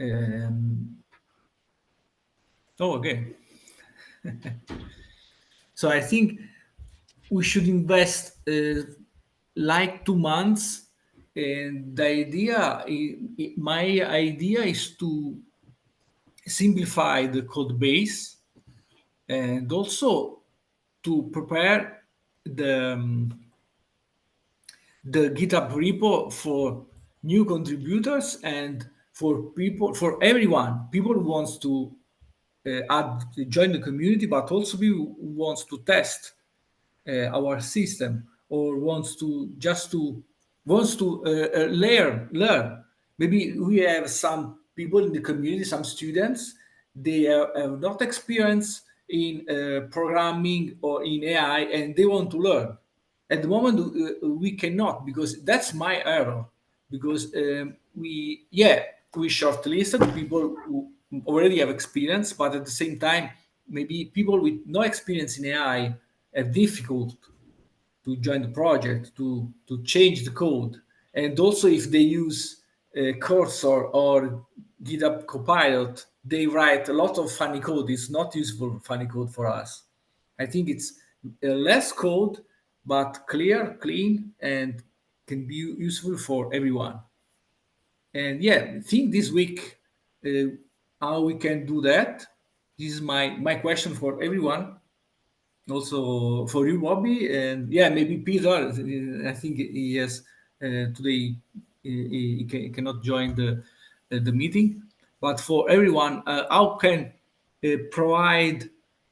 Um, oh, okay. So I think we should invest like 2 months. And the idea, my idea is to simplify the code base and also to prepare the the GitHub repo for new contributors and for people, for everyone. People who wants to join the community, but also people who wants to test our system or wants to learn. Maybe we have some people in the community, some students, they have not experience in programming or in AI, and they want to learn. At the moment, we cannot, because that's my error. Because we shortlisted people who already have experience, but at the same time, maybe people with no experience in AI have difficult to join the project, to change the code. And also, if they use Cursor or GitHub Copilot, they write a lot of funny code. It's not useful funny code for us. I think it's less code, but clear, clean, and can be useful for everyone. And yeah, think this week uh, how we can do that. This is my question for everyone, also for you, Bobby, and yeah, maybe Peter. I think he has today. He cannot join the meeting, but for everyone, how can provide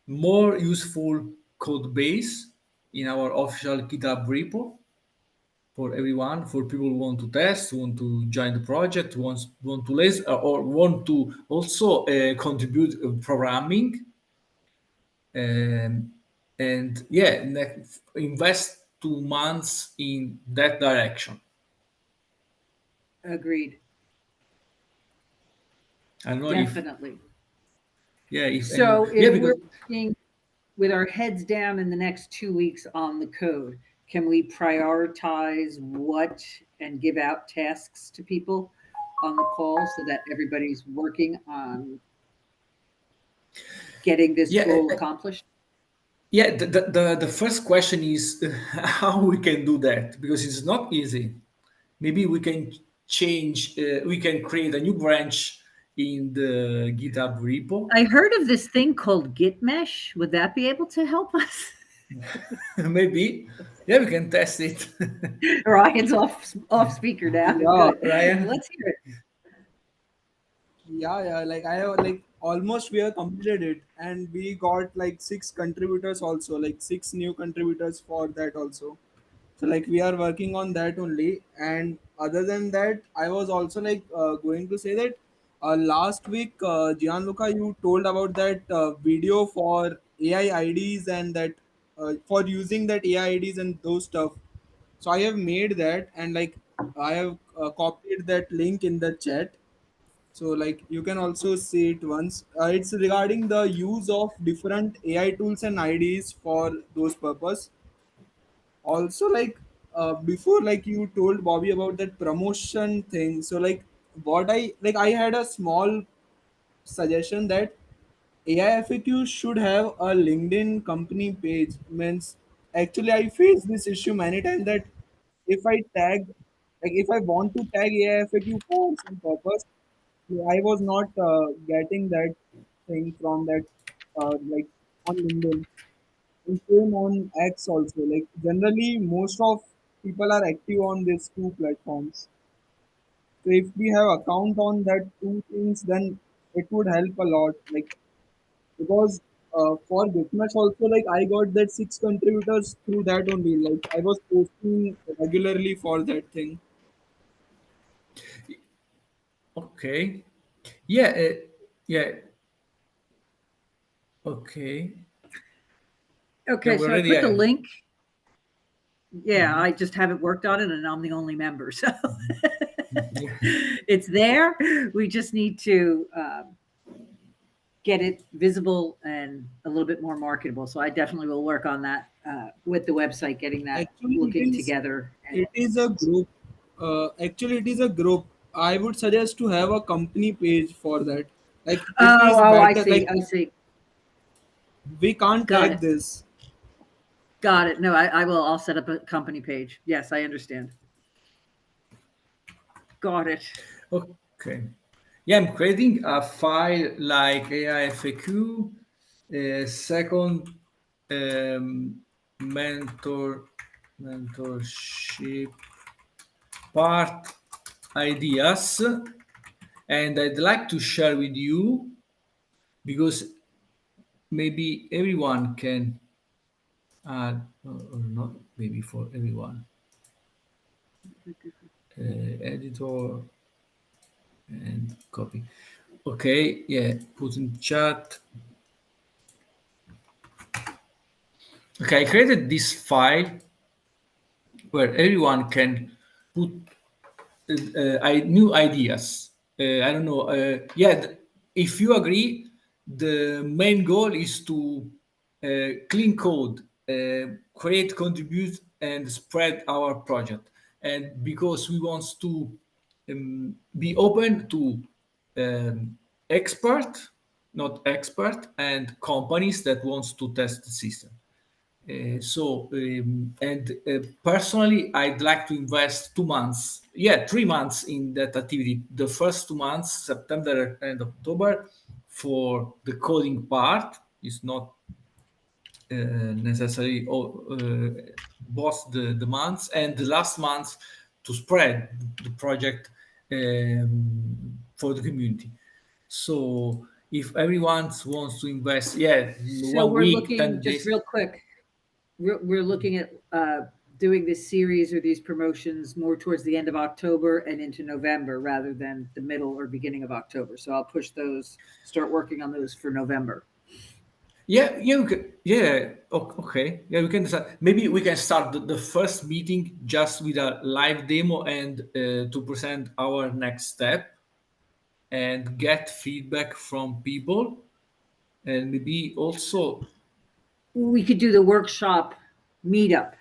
more useful code base in our official GitHub repo for everyone, for people who want to test, want to join the project, want to listen, or want to also contribute programming. Um, and yeah, invest 2 months in that direction. Agreed. I don't know if Definitely. yeah, if anyone, So yeah, if we're because working with our heads down in the next 2 weeks on the code, can we prioritize what and give out tasks to people on the call so that everybody's working on getting this yeah, goal accomplished? yeah. The first question is how we can do that, because it's not easy. Maybe we can change. We can create a new branch in the GitHub repo. I heard of this thing called Git Mesh. Would that be able to help us? Maybe, yeah, we can test it. Ryan's off speaker now. Yeah, Good. Ryan. Let's hear it. yeah. Like I have like almost we have completed it, and we got like 6 contributors also, like 6 new contributors for that also. So like we are working on that only. And other than that, I was also like going to say that last week, Gianluca, you told about that video for AI IDs and that for using that AI IDs and those stuff. So I have made that, and like I have copied that link in the chat, so like you can also see it once. It's regarding the use of different AI tools and IDs for those purpose. Also, like before, like you told Bobby about that promotion thing. So like what I had a small suggestion that AIFAQ should have a LinkedIn company page. Means actually I face this issue many times that if I tag, like if I want to tag AIFAQ for some purpose, I was not getting that thing from that like on LinkedIn. And same on X also. Like generally, most of people are active on these two platforms. So if we have account on that two things, then it would help a lot. Like because for Gitmesh also, like I got that 6 contributors through that only. Like I was posting regularly for that thing. Okay. Yeah. Yeah. Okay. Yeah, Okay, we so I already put the have. link. Yeah, Mhm. I just haven't worked on it and I'm the only member. So Yeah. it's there. We just need to get it visible and a little bit more marketable. So I definitely will work on that with the website, getting that Actually, looking together. And it is a group. Actually, it is a group. I would suggest to have a company page for that. Like it Oh, is oh, I better. see. Like I see. we can't Got track it. this. Got it. No, I will. I'll set up a company page. Yes, I understand. Got it. Okay. Yeah, I'm creating a file like AIFAQ, second um, mentor mentorship part ideas, and I'd like to share with you because maybe everyone can add or not maybe for everyone editor and copy. Okay, yeah, put in chat. Okay, I created this file where everyone can put new ideas. I don't know. Yeah, if you agree, the main goal is to clean code, create, contribute, and spread our project. And because we want to be open to expert, not expert, and companies that wants to test the system. Personally, I'd like to invest 2 months, yeah, 3 months in that activity. The first 2 months, September and October, for the coding part is not necessarily both the months, and the last month to spread the project for the community. So if everyone wants to invest, yeah, So one we're week, looking 10 just days. real quick. We're looking at doing this series or these promotions more towards the end of October and into November rather than the middle or beginning of October. So I'll push those, start working on those for November. Yeah, yeah, yeah. Okay, yeah, we can decide. Maybe we can start the first meeting just with a live demo and to present our next step and get feedback from people, and maybe also. We could do the workshop meetup.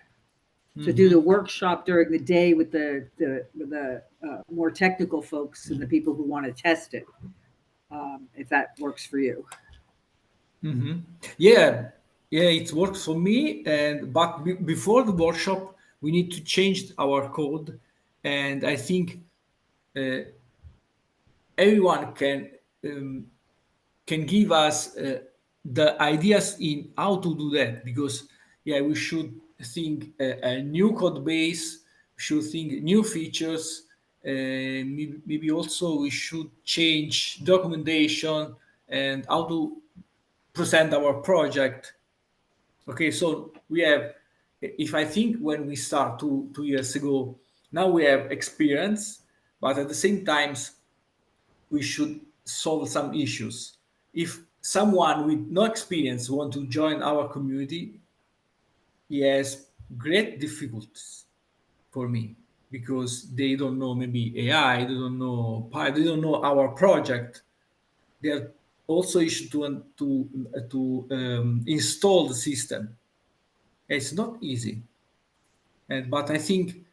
So do the Mhm. workshop during the day with the more technical folks and the people who want to test it, if that works for you. Yeah, yeah, it works for me. And but before the workshop, we need to change our code, and I think uh, everyone can give us the ideas in how to do that, because yeah, we should think a new code base, should think new features, maybe also we should change documentation and how to present our project. Okay, so we have, if I think when we start 2 years ago, now we have experience, but at the same times we should solve some issues. If someone with no experience want to join our community, he has great difficulties for me because they don't know maybe AI, they don't know Pi, they don't know our project. They are also issue to install the system. It's not easy, and but I think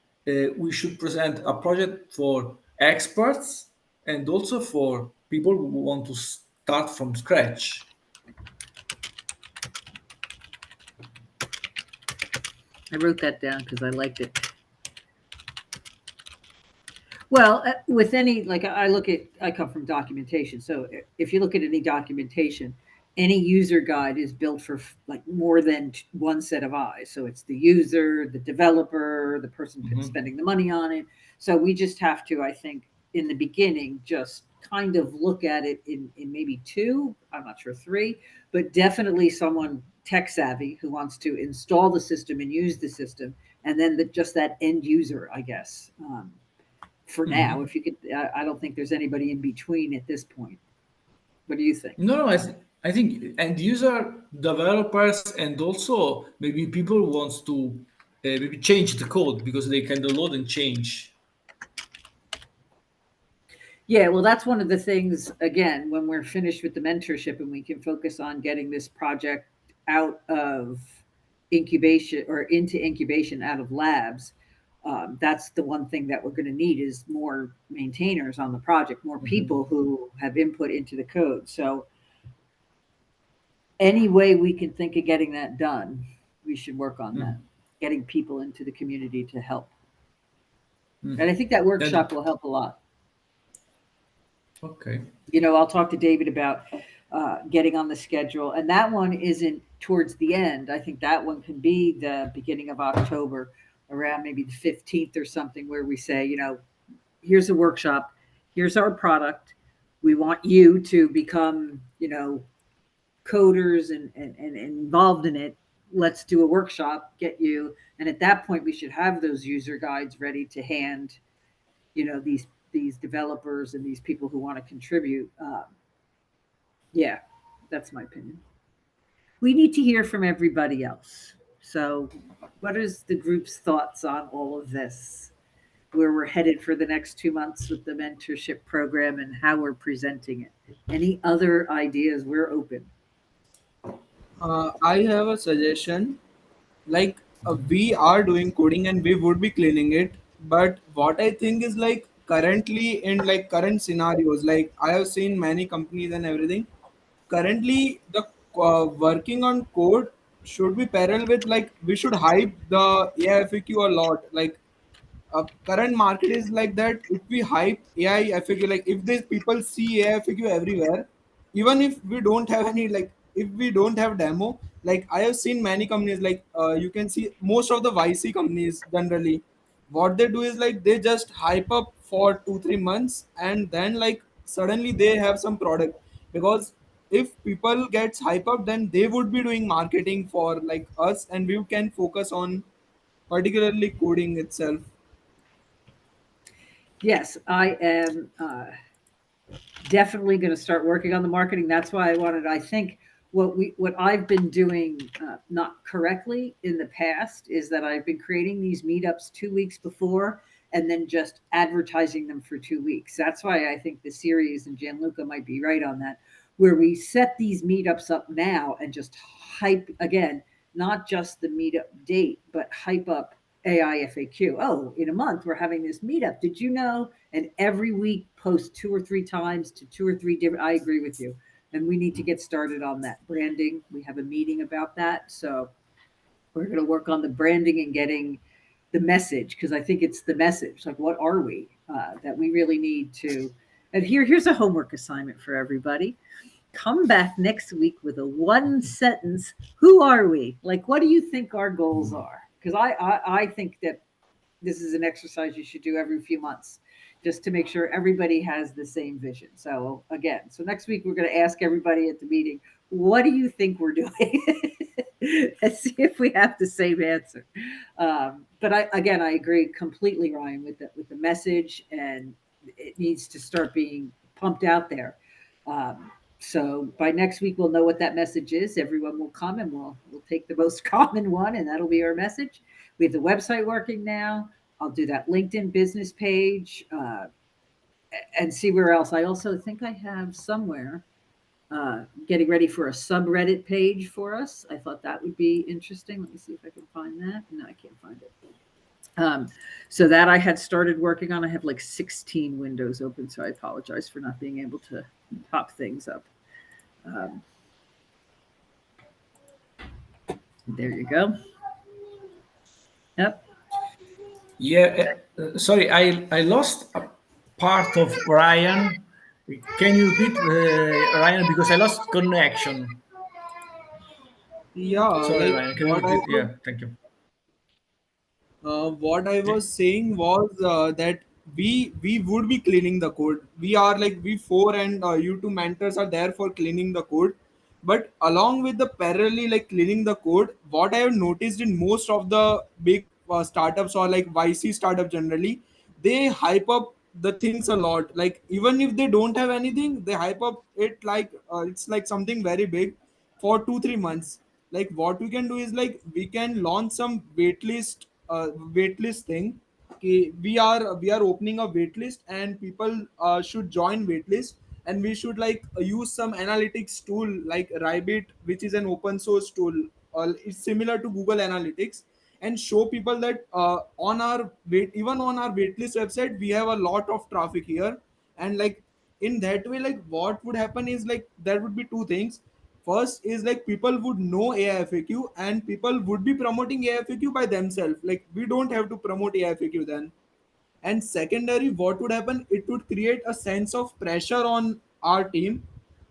we should present a project for experts and also for people who want to start from scratch. I wrote that down because I liked it. Well, with any, like I look at, I come from documentation. So if you look at any documentation, any user guide is built for like more than one set of eyes. So it's the user, the developer, the person Mhm. spending the money on it. So we just have to, I think, in the beginning, just kind of look at it in maybe two, I'm not sure three, but definitely someone tech savvy who wants to install the system and use the system. And then just that end user, I guess. For now. Mhm. If you could, I don't think there's anybody in between at this point. What do you think? No, no, I think end user developers and also maybe people wants to maybe change the code because they can download and change. Yeah, well, that's one of the things, again, when we're finished with the mentorship and we can focus on getting this project out of incubation or into incubation out of labs. That's the one thing that we're going to need is more maintainers on the project, more Mhm. people who have input into the code. So any way we can think of getting that done, we should work on that, Mm. getting people into the community to help. Mm. And I think that Then workshop will help a lot. okay. I'll talk to David about getting on the schedule. And that one isn't towards the end. I think that one can be the beginning of October, around maybe the 15th or something, where we say, here's a workshop, here's our product. We want you to become, coders and involved in it. Let's do a workshop, get you. And at that point, we should have those user guides ready to hand, these developers and these people who want to contribute. Yeah, that's my opinion. We need to hear from everybody else. So, what is the group's thoughts on all of this? Where we're headed for the next 2 months with the mentorship program and how we're presenting it. Any other ideas? We're open. I have a suggestion. Like we are doing coding and we would be cleaning it, but what I think is like currently in like current scenarios, like I have seen many companies and everything. Currently, the working on code should be parallel with like we should hype the AIFAQ a lot. Like current market is like that. If we hype AI FAQ, like if these people see AI FAQ everywhere, even if we don't have any like if we don't have demo, like I have seen many companies like you can see most of the YC companies generally, what they do is like they just hype up for 2 3 months and then like suddenly they have some product because if people gets hype up then they would be doing marketing for like us and we can focus on particularly coding itself. Yes, I am definitely going to start working on the marketing. That's why I wanted. I think what I've been doing not correctly in the past is that I've been creating these meetups 2 weeks before and then just advertising them for 2 weeks. That's why I think the series and Gianluca might be right on that, where we set these meetups up now and just hype again, not just the meetup date, but hype up AIFAQ. Oh, in a month we're having this meetup. Did you know? And every week post 2 or 3 times to 2 or 3 different. I agree with you, and we need to get started on that branding. We have a meeting about that, so we're going to work on the branding and getting the message because I think it's the message. Like, what are we that we really need to? And here's a homework assignment for everybody. Come back next week with a one sentence. Who are we? Like, what do you think our goals are? Because I think that this is an exercise you should do every few months just to make sure everybody has the same vision. So again, so next week we're going to ask everybody at the meeting, what do you think we're doing? Let's see if we have the same answer. But I agree completely, Ryan, with the message, and it needs to start being pumped out there. So by next week we'll know what that message is. Everyone will come and we'll take the most common one, and that'll be our message. We have the website working now. I'll do that LinkedIn business page and see where else. I also think I have somewhere getting ready for a subreddit page for us. I thought that would be interesting. Let me see if I can find that. No, I can't find it. Um, so that I had started working on. I have like 16 windows open, so I apologize for not being able to pop things up. Um, there you go. Yep. Yeah, sorry, I lost a part of Ryan. Can you repeat, Ryan? Because I lost connection. Yeah, Sorry, like Ryan. Can you repeat? Yeah, thank you. what I was saying was that we would be cleaning the code. We are like we four and you two mentors are there for cleaning the code. But along with the parallelly like cleaning the code, what I have noticed in most of the big startups or like YC startup generally, they hype up the things a lot. Like even if they don't have anything, they hype up it like it's like something very big for 2 3 months. Like what we can do is like we can launch some waitlist thing. Okay, we are opening a waitlist and people should join waitlist and we should like use some analytics tool like Rabbit, which is an open source tool. It's similar to Google Analytics, and show people that on our wait, even on our waitlist website, we have a lot of traffic here. And like in that way, like what would happen is like there would be two things. First is like people would know AIFAQ and people would be promoting AIFAQ by themselves. Like we don't have to promote AIFAQ then. And secondary, what would happen, it would create a sense of pressure on our team.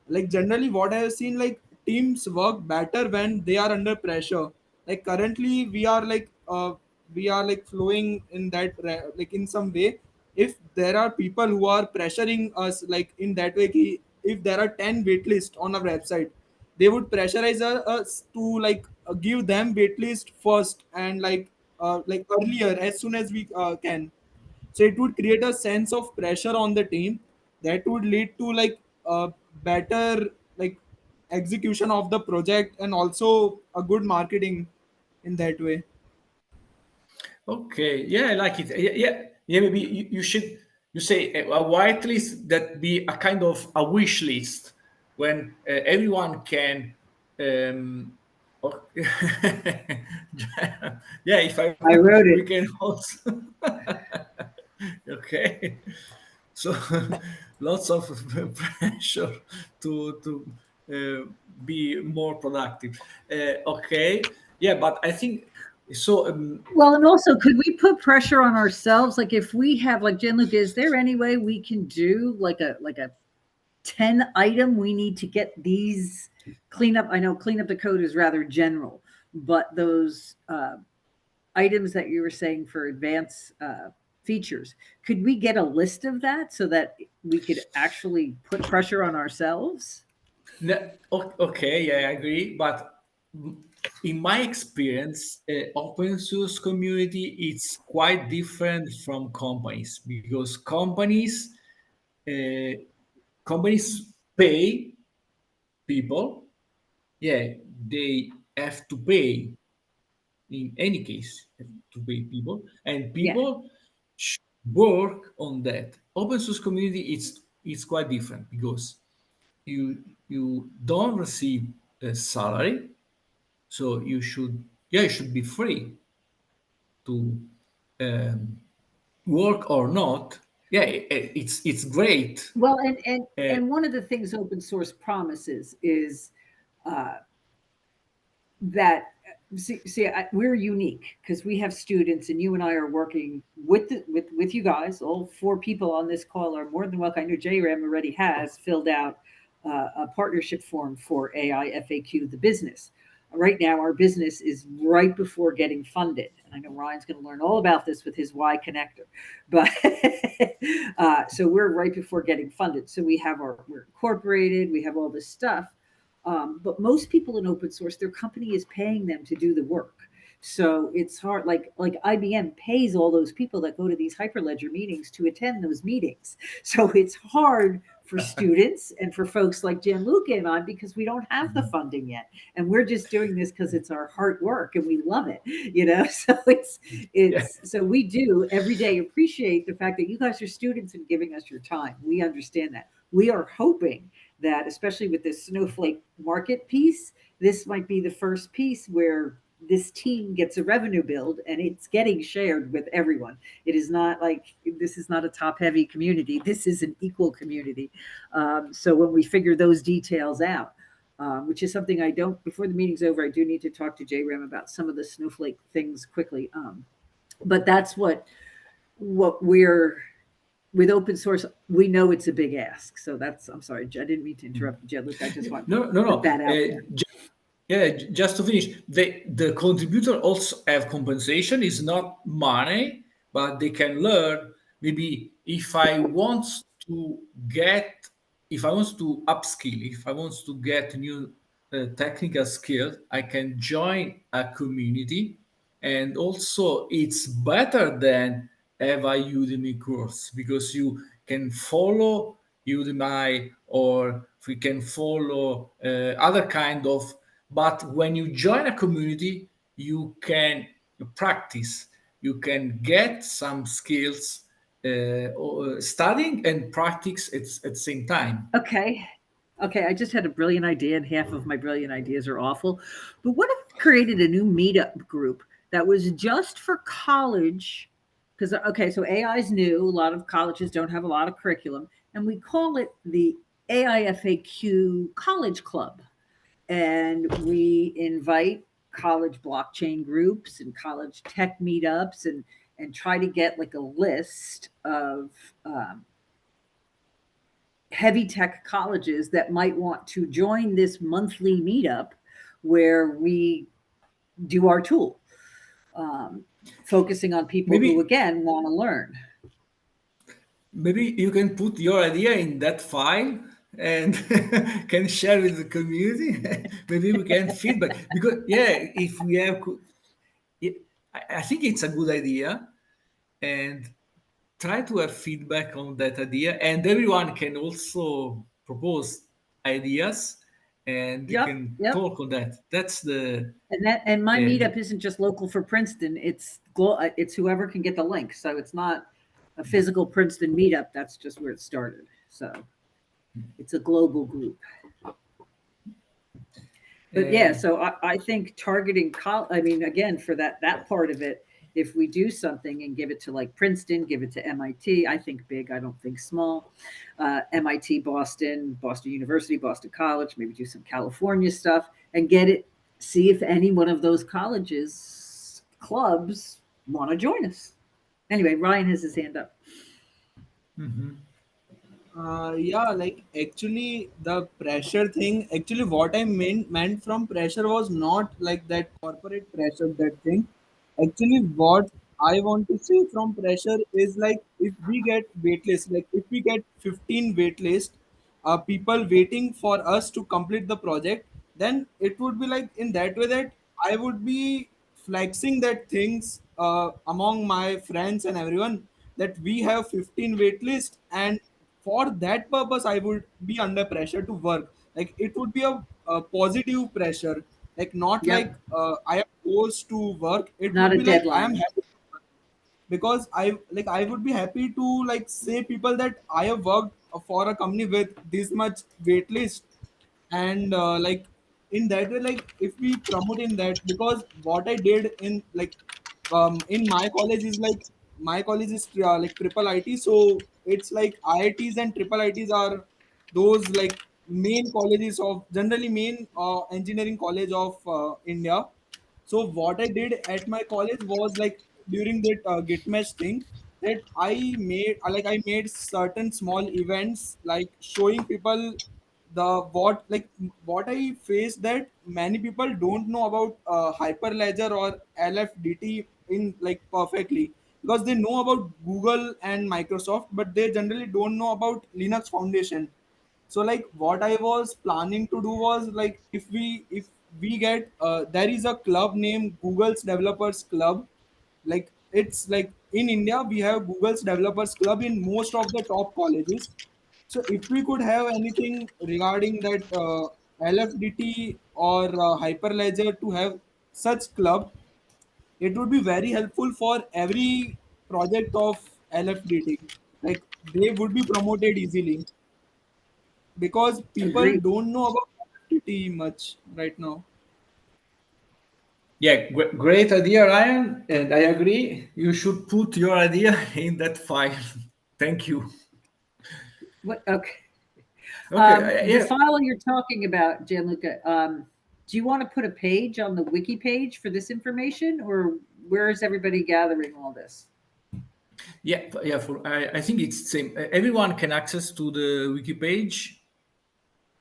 Like generally what I have seen, like teams work better when they are under pressure. Like currently we are like flowing in that like in some way. If there are people who are pressuring us like in that way if there are 10 waitlist on our website, they would pressurize us to like give them waitlist first and like earlier as soon as we can. So it would create a sense of pressure on the team that would lead to like a better like execution of the project and also a good marketing in that way. Okay, yeah, I like it. Yeah, yeah, yeah. Maybe you should you say a white list that be a kind of a wish list when everyone can. Or, yeah, if I I want, wrote we it. can also. Okay, so lots of pressure to be more productive. Okay, yeah, but I think so. Well, and also, could we put pressure on ourselves? Like, if we have, like Gianluca, is there any way we can do like a 10 item? We need to get these cleanup. I know clean up the code is rather general, but those items that you were saying for advanced features, could we get a list of that so that we could actually put pressure on ourselves? Okay, yeah, I agree. But in my experience, open source community it's quite different from companies because uh, companies pay people. Yeah, they have to pay in any case have to pay people, and Yeah. people should work on that. Open source community it's quite different because you don't receive a salary, so you should be free to um, work or not. Yeah, it's great. Well, and uh, and one of the things open source promises is uh, that we're unique because we have students, and you and I are working with you guys. All four people on this call are more than welcome. I know JRAM already has filled out a partnership form for AIFAQ, the business. Right now, our business is right before getting funded, and I know Ryan's going to learn all about this with his Y connector. But so we're right before getting funded. So we're incorporated, we have all this stuff, but most people in open source, their company is paying them to do the work. So it's hard. Like IBM pays all those people that go to these Hyperledger meetings to attend those meetings. So it's hard for students and for folks like Gianluca and I because we don't have the funding yet, and we're just doing this because it's our hard work and we love it. So yeah, it's so we do every day appreciate the fact that you guys are students and giving us your time. We understand that. We are hoping that, especially with this snowflake market piece, this might be the first piece where this team gets a revenue build and it's getting shared with everyone. It is not like this is not a top heavy community. This is an equal community. So when we figure those details out, which is something I don't, before the meeting's over, I do need to talk to JRAM about some of the snowflake things quickly. But that's what we're with open source, we know it's a big ask. So that's, I'm sorry, I didn't mean to interrupt you, Luke. I just want to no, no, put no. that out there. Yeah, just to finish, the contributor also have compensation. It's not money, but they can learn. Maybe to get, if I want to upskill, if I want to get new technical skills, I can join a community, and also it's better than have a Udemy course because you can follow Udemy or we can follow other kind of. But when you join a community, you can practice, you can get some skills, studying and practice at the same time. Okay. Okay. I just had a brilliant idea, and half of my brilliant ideas are awful. But what if we created a new meetup group that was just for college. Because, okay, so AI is new. A lot of colleges don't have a lot of curriculum. And we call it the AIFAQ College Club. And we invite college blockchain groups and college tech meetups and try to get like a list of heavy tech colleges that might want to join this monthly meetup where we do our tool, um, focusing on people who Maybe again want to learn. maybe you can put your idea in that file and can share with the community. Maybe we can feedback because yeah, if we have, I think it's a good idea, and try to have feedback on that idea, and everyone can also propose ideas, and you Yep, can yep. talk on that. That's And my the meetup isn't just local for Princeton. It's whoever can get the link. So it's not a physical Princeton meetup. That's just where it started. So it's a global group. But yeah, uh, so I think targeting I mean, again, for that part of it, if we do something and give it to like Princeton, give it to MIT, I think big, I don't think small. MIT, Boston University, Boston College, maybe do some California stuff and get it. See if any one of those colleges clubs want to join us. Anyway, Ryan has his hand up. Yeah, like actually the pressure thing. Actually, what I meant from pressure was not like that corporate pressure. That thing. Actually, what I want to say from pressure is like if we get waitlist, like if we get 15 waitlist, people waiting for us to complete the project, then it would be like in that way that I would be flexing that things among my friends and everyone that we have 15 waitlist, and for that purpose I would be under pressure to work. Like it would be a positive pressure, like not like Yep, I am forced to work. It not would a be like I am deadline. happy to work because I would be happy to like say people that I have worked for a company with this much wait list. And like in that way, like if we promote in that, because what I did in my college is like my college is like triple IT, so it's like IITs and triple ITs are those like main colleges of generally main engineering college of India. So what I did at my college was like during that git mesh thing, that I made certain small events like showing people the what I faced, that many people don't know about Hyperledger or LFDT in like perfectly, because they know about Google and Microsoft, but they generally don't know about Linux Foundation. So like what I was planning to do was like if we get there is a club named Google's Developers Club. Like it's like in India we have Google's Developers Club in most of the top colleges. So if we could have anything regarding that LFDT or Hyperledger to have such club, it would be very helpful for every project of LFDT. Like they would be promoted easily because people Agreed. don't know about LFDT much right now. yeah, great idea, Ryan, and I agree. You should put your idea in that file. Thank you. What? Okay. Okay, The yeah, file you're talking about, Gianluca, do you want to put a page on the wiki page for this information, or where is everybody gathering all this? yeah. I think it's the same. Everyone can access to the wiki page.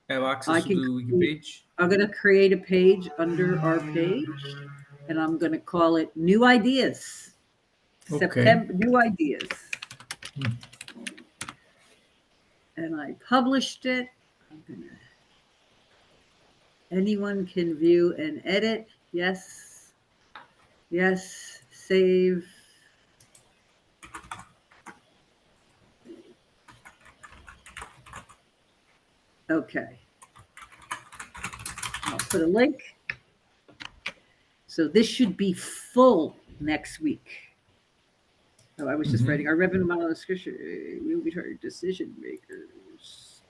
Have I access to can the wiki create, page. I'm going to create a page under our page, and I'm going to call it New Ideas. Okay. September New Ideas. And I published it. I'm gonna, anyone can view and edit. Yes. Yes. Save. Okay. I'll put a link. So this should be full next week. Oh, I was just writing our revenue model description. We will be target decision makers.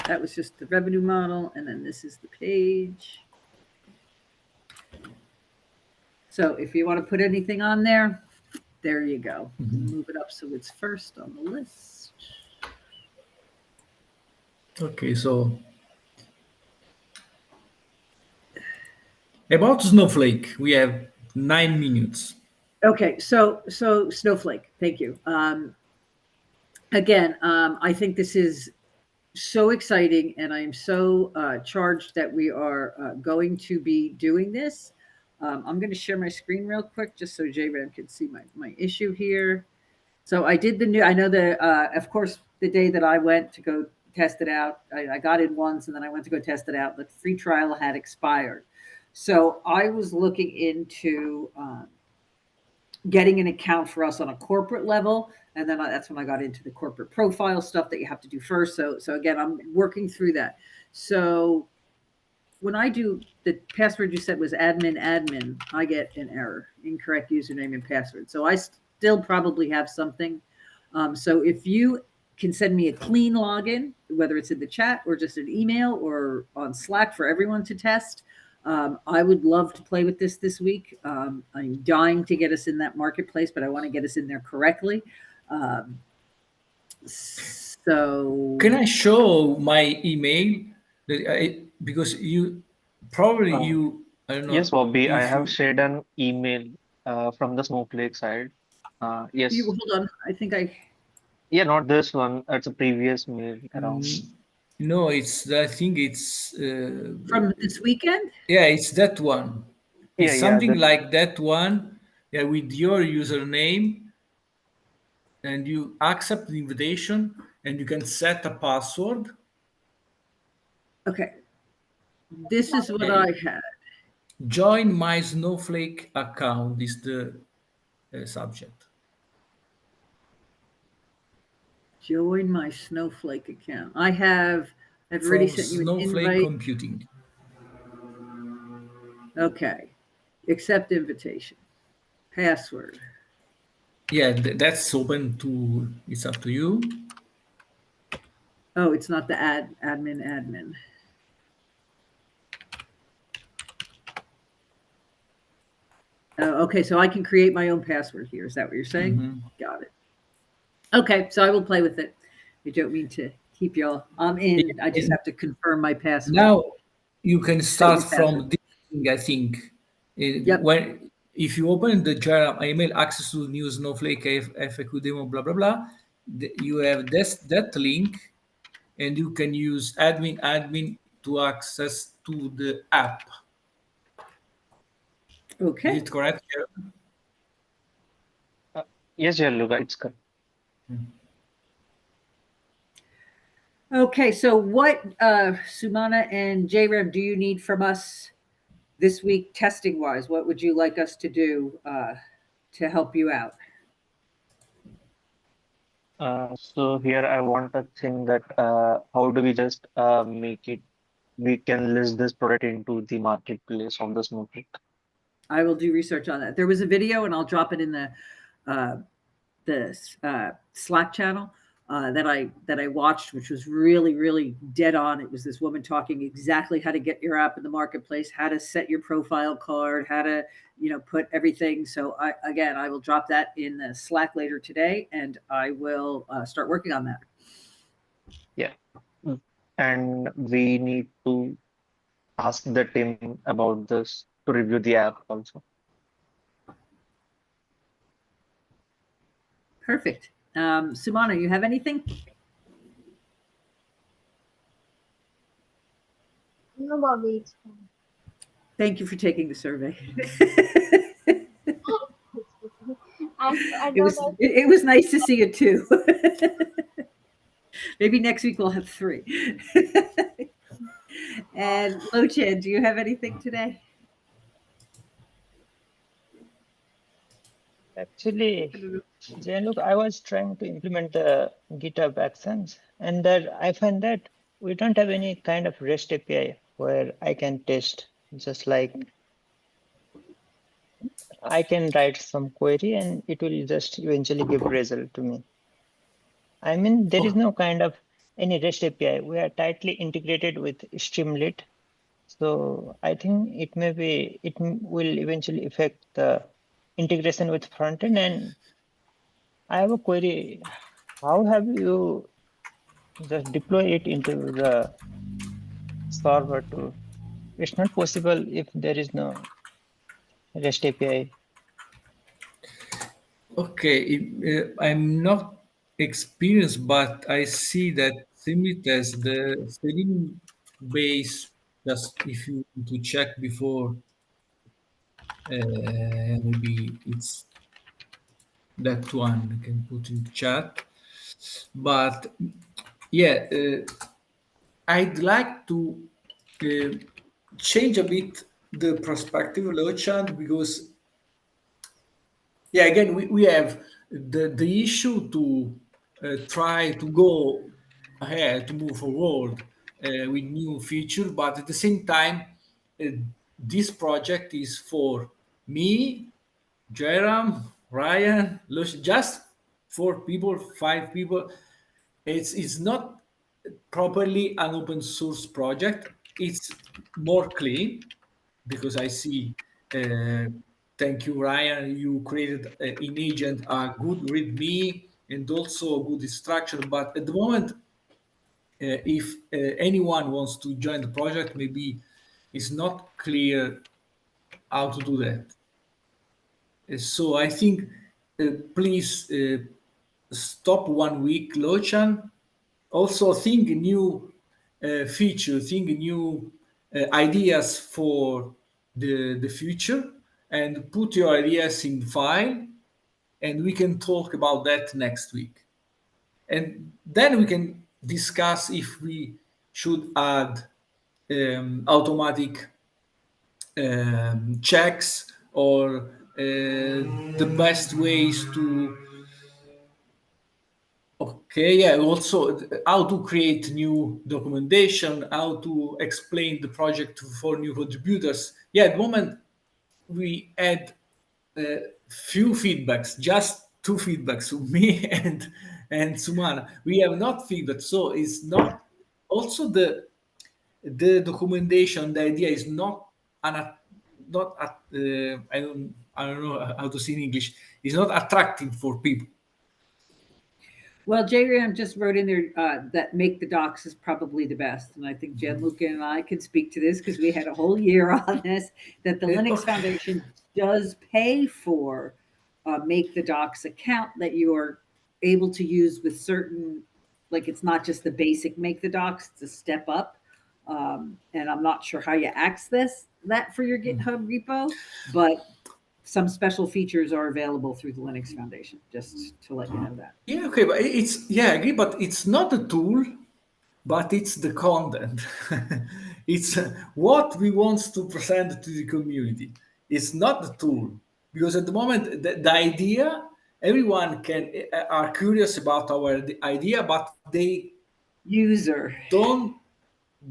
That was just the revenue model, and then this is the page. So if you want to put anything on there, there you go. Move it up so it's first on the list. Okay, so about Snowflake, we have 9 minutes. Okay, so Snowflake, thank you. Again, I think this is so exciting, and I am so charged that we are going to be doing this. I'm going to share my screen real quick just so JRAM can see my issue here. So I did the new. I know the of course the day that I went to go test it out, I got in once, and then I went to go test it out. The free trial had expired, so I was looking into getting an account for us on a corporate level, and then that's when I got into the corporate profile stuff that you have to do first. So again, I'm working through that. So when I do the password you said was admin, I get an error, incorrect username and password. So I still probably have something. So if you can send me a clean login, whether it's in the chat or just an email or on Slack for everyone to test, I would love to play with this week. I'm dying to get us in that marketplace, but I want to get us in there correctly. So Can I show my email? Because you probably Uh, you I don't know yes, Bobby, I if have you shared an email from the Snowflake side. you Yes, hold on. I think I yeah, not this one. It's a previous mail around. mm, no, I think it's from this weekend. yeah, it's that one. Yeah, It's yeah, something the like that one. Yeah, with your username, and you accept the invitation, and you can set a password. Okay, this is what I And had. join my Snowflake account is the subject. Join my Snowflake account. I've already From sent you an Snowflake invite. Computing. Okay. Accept invitation. Password. Yeah, that's open to, it's up to you. Oh, it's not the admin. Oh, okay, so I can create my own password here. Is that what you're saying? Got it. Okay, so I will play with it. I don't mean to keep y'all. I'm in. I just And have to confirm my password. now you can Set start your password. from this thing, I think. Yep. When if you open the jar email access to new Snowflake FAQ demo, blah blah blah, you have that link, and you can use admin to access to the app. Is Okay. it correct? uh, yes, Gianluca, it's correct. Okay, so what, Sumana and JREV, do you need from us this week, testing wise? What would you like us to do to help you out? So here I want to think that how do we just make it? We can list this product into the marketplace of the Snowflake. I will do research on that. There was a video, and I'll drop it in uh, the Slack channel that I watched, which was really dead on. It was this woman talking exactly how to get your app in the marketplace, how to set your profile card, how to put everything. So I will drop that in the Slack later today, and I will start working on that. Yeah. Mm. And we need to ask the team about this to review the app also. Perfect. Sumana, you have anything? No, Bobby, it's fine. Thank you for taking the survey. I it don't was know. it, it was nice to see it too. Maybe next week we'll have three. And Lochan, do you have anything today? Actually, I don't know. Jane, look, I was trying to implement the GitHub Actions, and that I find that we don't have any kind of REST API where I can test. Just like I can write some query and it will just eventually give result to me. I mean, there is Oh, no kind of any REST API. We are tightly integrated with Streamlit, So I think will eventually affect the integration with frontend. And I have a query. How have you just deploy it into the server to? It's not possible if there is no REST API. Okay, I'm not experienced, but I see that Simitas, the Selenium base, just if you want to check before, maybe it's that one you can put in the chat. But yeah, I'd like to uh, change a bit the perspective, Lochan, because yeah, again, we have the issue to try to go ahead, to move forward with new feature, but at the same time, uh, this project is for me, Jerem, Ryan, just 4 people, 5 people. It's not properly an open source project. It's more clean because I see. Uh, Thank you, Ryan. You created in Agent a good README and also a good instruction. But at the moment, if anyone wants to join the project, maybe it's not clear how to do that. So I think please stop 1 week, Lochan. Also think new feature, think new ideas for the future, and put your ideas in file, and we can talk about that next week. And then we can discuss if we should add automatic checks or the best ways to. Okay, yeah, also how to create new documentation, how to explain the project for new contributors. Yeah, at the moment we had few feedbacks, just two feedbacks, so me and Sumana. We have not feedback, so it's not also the documentation. The idea is not an not I don't know how to say in English. It's not attractive for people. Well, JRAM just wrote in there that make the docs is probably the best. And I think Gianluca and I can speak to this because we had a whole year on this, that the Linux Okay. Foundation does pay for make the docs account that you are able to use with certain, like it's not just the basic make the docs, it's a step up. And I'm not sure how you access that for your GitHub repo, but some special features are available through the Linux Foundation, just to let you know that. Yeah, okay, but it's yeah, I agree, but it's not a tool, but it's the content. It's what we want to present to the community. It's not the tool because at the moment the idea everyone can are curious about our the idea, but they User. don't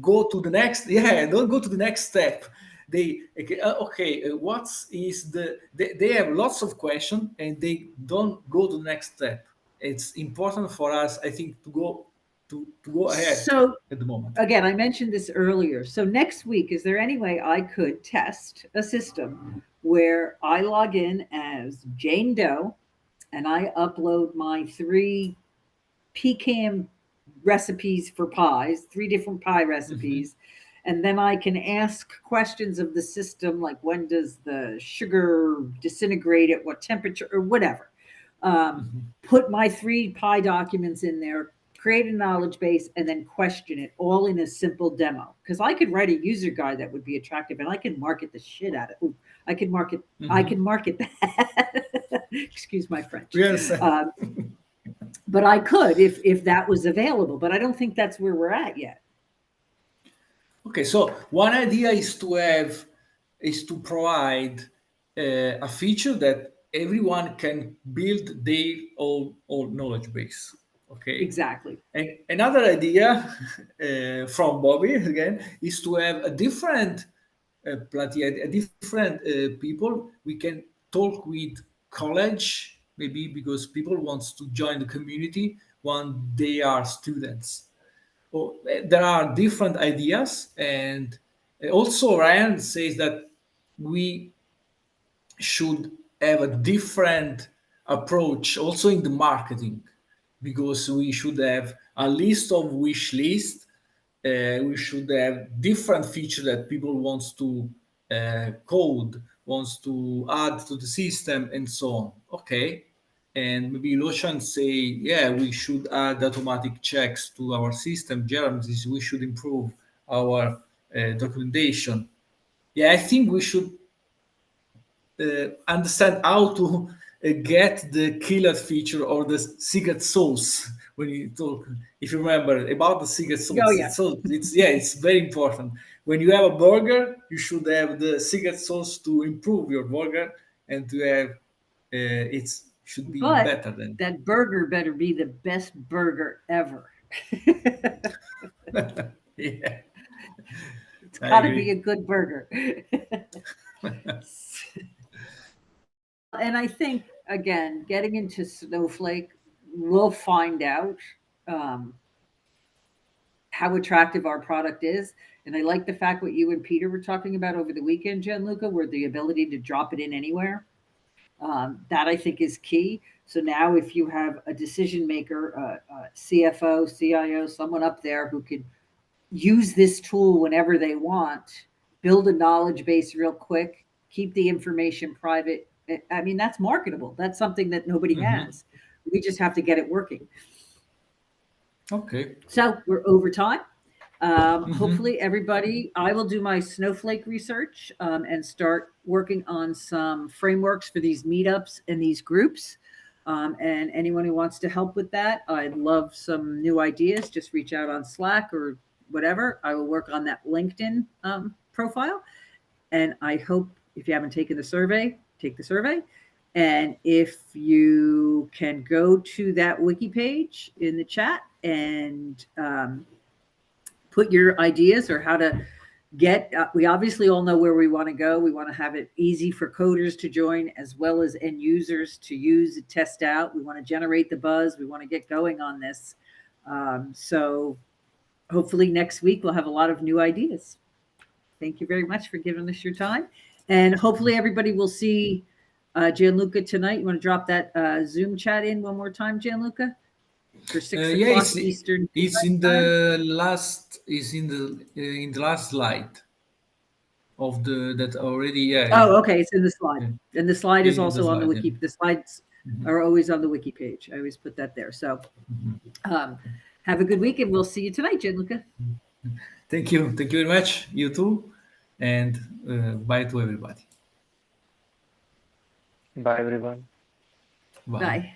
go to the next. Yeah, don't go to the next step. They okay, what is they have lots of questions and they don't go to the next step. It's important for us, I think, to go ahead So at the moment. again, I mentioned this earlier. So next week, is there any way I could test a system where I log in as Jane Doe and I upload my three pecan recipes for pies, three different pie Mhm, recipes, and then I can ask questions of the system like when does the sugar disintegrate at what temperature or whatever. mhm. Put my three pie documents in there, create a knowledge base, and then question it all in a simple demo. Because I could write a user guide that would be attractive, and I can market the shit out of it. Ooh, I can market. I Mhm. can market that. Excuse my French. We understand. Um, but I could if that was available. But I don't think that's where we're at yet. Okay, so one idea is to provide a feature that everyone can build their own knowledge base. Okay, Exactly. and another idea from Bobby again is to have a different a different people. We can talk with college maybe because people wants to join the community when they are students. Well, there are different ideas, and Also, Ryan says that we should have a different approach also in the marketing, because we should have a list of wish list. We should have different feature that people wants to code, wants to add to the system, and so on. Okay, and maybe Lucian say, yeah, we should add automatic checks to our system. Jeremy says we should improve our documentation. Yeah, I think we should understand how to get the killer feature or the secret sauce. When you talk, if you remember about the secret Oh sauce, yeah, it's very important. When you have a burger, you should have the secret sauce to improve your burger, and to have it should be but better than. that burger better be the best burger ever. Yeah, It's I got to be agree. a good burger. Well, and I think again, getting into Snowflake, we'll find out um, how attractive our product is. And I like the fact what you and Peter were talking about over the weekend, Gianluca, where the ability to drop it in anywhere. That I think is key. So now, if you have a decision maker, CFO, CIO, someone up there who could use this tool whenever they want, build a knowledge base real quick, keep the information private. I mean, that's marketable. That's something that nobody Mhm. has. We just have to get it working. Okay. So we're over time. Mhm. Hopefully, everybody, I will do my snowflake research and start working on some frameworks for these meetups and these groups. And anyone who wants to help with that, I'd love some new ideas. Just reach out on Slack or whatever. I will work on that LinkedIn profile. And I hope if you haven't taken the survey, take the survey. And if you can go to that wiki page in the chat and put your ideas or how to get we obviously all know where we want to go. We want to have it easy for coders to join as well as end users to use and test out. We want to generate the buzz. We want to get going on this. So hopefully next week we'll have a lot of new ideas. Thank you very much for giving us your time, and hopefully everybody will see Gianluca tonight. You want to drop that Zoom chat in one more time, Gianluca, for six Yeah, o'clock Eastern it's Daylight in Time? the last is in the last slide of the that already. Yeah, Oh, okay, it's in the slide. yeah, And the slide is in the also on the slide. Yeah. wiki. The slides are always on the wiki page. I always put that there. So um, have a good week, and we'll see you tonight, Gianluca. Thank you very much. You too, and bye to everybody. Bye, everyone. Bye. Bye.